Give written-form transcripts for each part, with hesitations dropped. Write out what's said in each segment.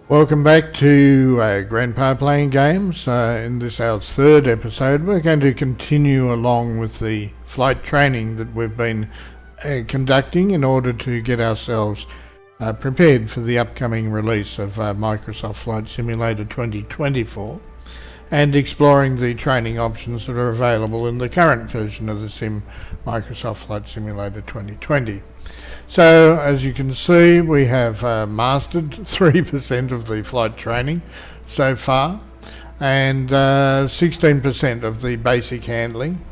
Welcome back to Grandpa Playing Games. In this our third episode, we're going to continue along with the flight training that we've been conducting in order to get ourselves prepared for the upcoming release of Microsoft Flight Simulator 2024 and exploring the training options that are available in the current version of the sim, Microsoft Flight Simulator 2020. So, as you can see, we have mastered 3% of the flight training so far, and 16% of the basic handling,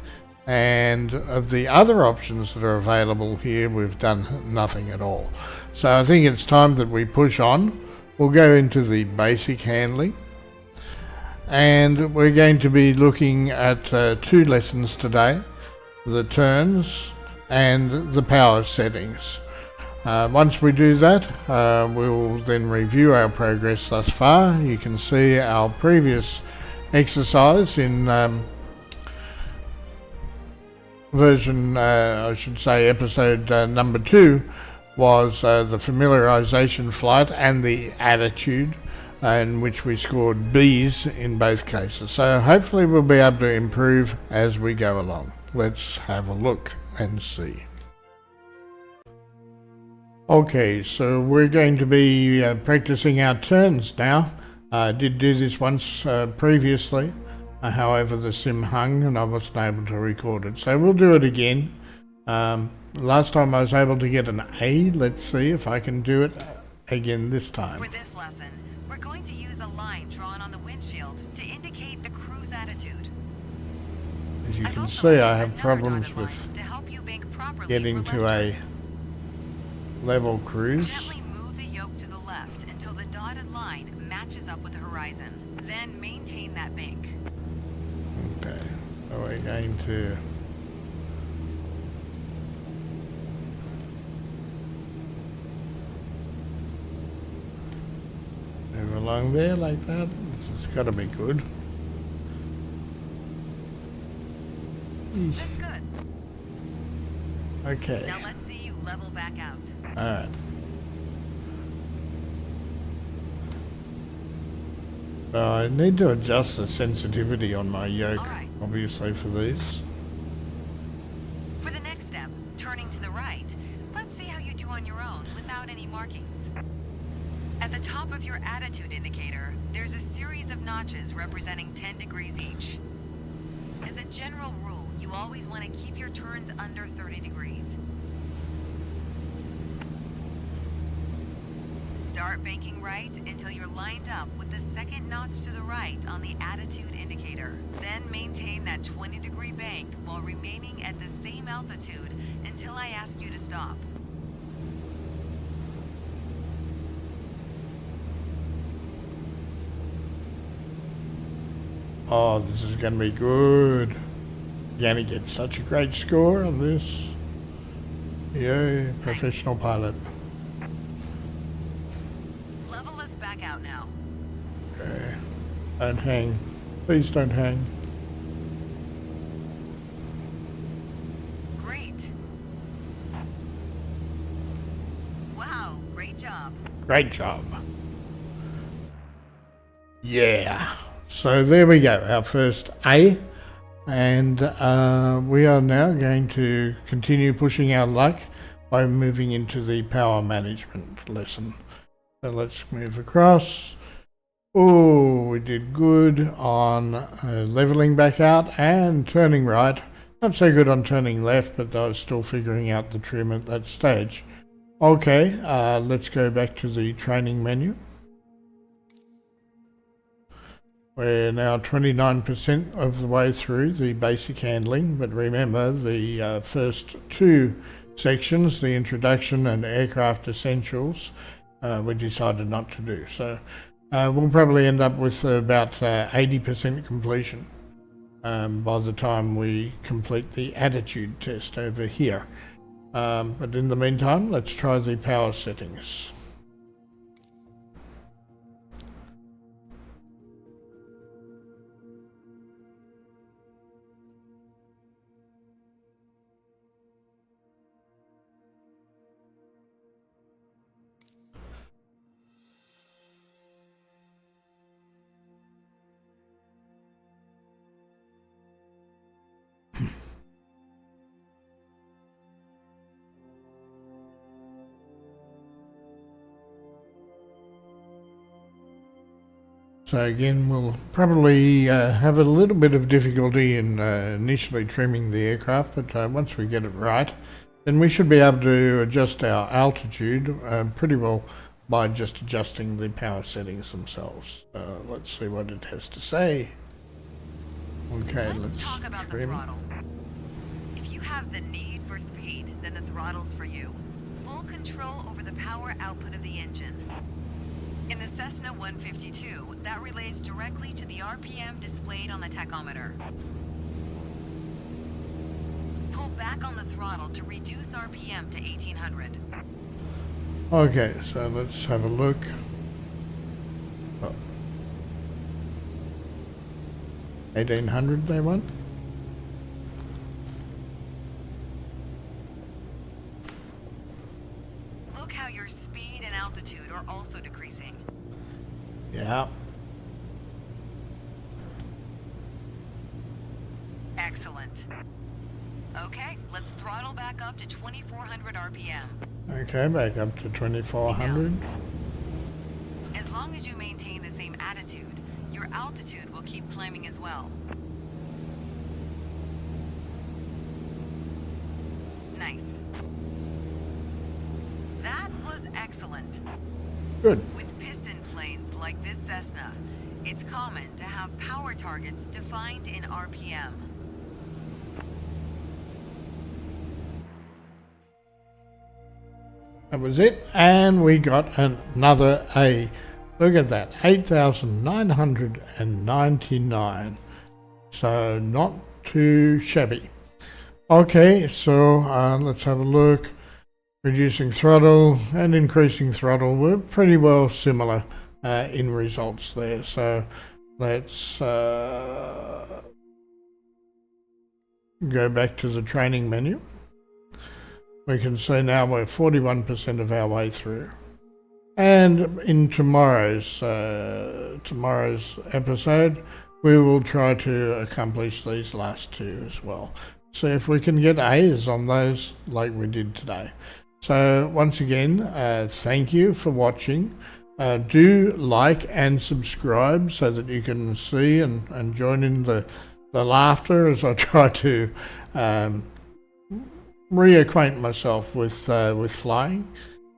and of the other options that are available here, we've done nothing at all. So I think it's time that we push on. We'll go into the basic handling, and we're going to be looking at 2 lessons today: the turns and the power settings. Once we do that, we'll then review our progress thus far. You can see our previous exercise in episode number 2 was the familiarization flight and the attitude, in which we scored B's in both cases. So hopefully we'll be able to improve as we go along. Let's have a look and see. Okay, so we're going to be practicing our turns now. I did do this once previously, however the sim hung and I wasn't able to record it. So we'll do it again. Last time I was able to get an A. Let's see if I can do it again this time. For this lesson, we're going to use a line drawn on the windshield to indicate the cruise attitude. As you can see, I have problems with getting to a level cruise. Gently move the yoke to the left until the dotted line matches up with the horizon. Then maintain that bank. Okay, so we're going to move along there like that. This has got to be good. That's good. Okay. Now let's see you level back out. Alright. I need to adjust the sensitivity on my yoke, obviously, for these. For the next step, turning to the right, let's see how you do on your own without any markings. At the top of your attitude indicator, there's a series of notches representing 10 degrees each. As a general rule, you always want to keep your turns under 30 degrees. Start banking right until you're lined up with the second notch to the right on the attitude indicator. Then maintain that 20-degree bank while remaining at the same altitude until I ask you to stop. Oh, this is going to be good. You're going to get such a great score on this. Yay, professional pilot. Level us back out now. Okay. Don't hang. Please don't hang. Great. Wow, great job. Great job. Yeah. So there we go, our first A. And we are now going to continue pushing our luck by moving into the power management lesson. So let's move across. Oh, we did good on leveling back out and turning right. Not so good on turning left, but I was still figuring out the trim at that stage. Okay, let's go back to the training menu. We're now 29% of the way through the basic handling, but remember the first 2 sections, the introduction and aircraft essentials, we decided not to do. So we'll probably end up with about 80% completion by the time we complete the attitude test over here. But in the meantime, let's try the power settings. So again, we'll probably have a little bit of difficulty in initially trimming the aircraft, but once we get it right, then we should be able to adjust our altitude pretty well by just adjusting the power settings themselves. Let's see what it has to say. Okay, let's talk about trim. the throttle. If you have the need for speed, then the throttle's for you. Full control over the power output of the engine. In the Cessna 152, that relates directly to the RPM displayed on the tachometer. Pull back on the throttle to reduce RPM to 1800. Okay, so let's have a look. Oh. 1800 they want. Look how your speed and altitude are also decreasing. Yeah. Excellent. Okay, let's throttle back up to 2400 RPM. Okay, back up to 2400. As long as you maintain the same attitude, your altitude will keep climbing as well. Nice. That was excellent. Good. With piston planes like this Cessna, it's common to have power targets defined in RPM. That was it, and we got another A. Look at that, 8,999. So not too shabby. Okay, so let's have a look. Reducing throttle and increasing throttle were pretty well similar in results there. So let's go back to the training menu. We can see now we're 41% of our way through. And in tomorrow's episode, we will try to accomplish these last two as well. See if we can get A's on those like we did today. So once again, thank you for watching. Do like and subscribe so that you can see and join in the laughter as I try to reacquaint myself with flying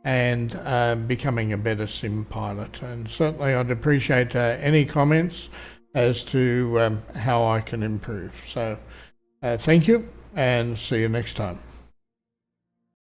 and becoming a better sim pilot. And certainly I'd appreciate any comments as to how I can improve. So thank you and see you next time.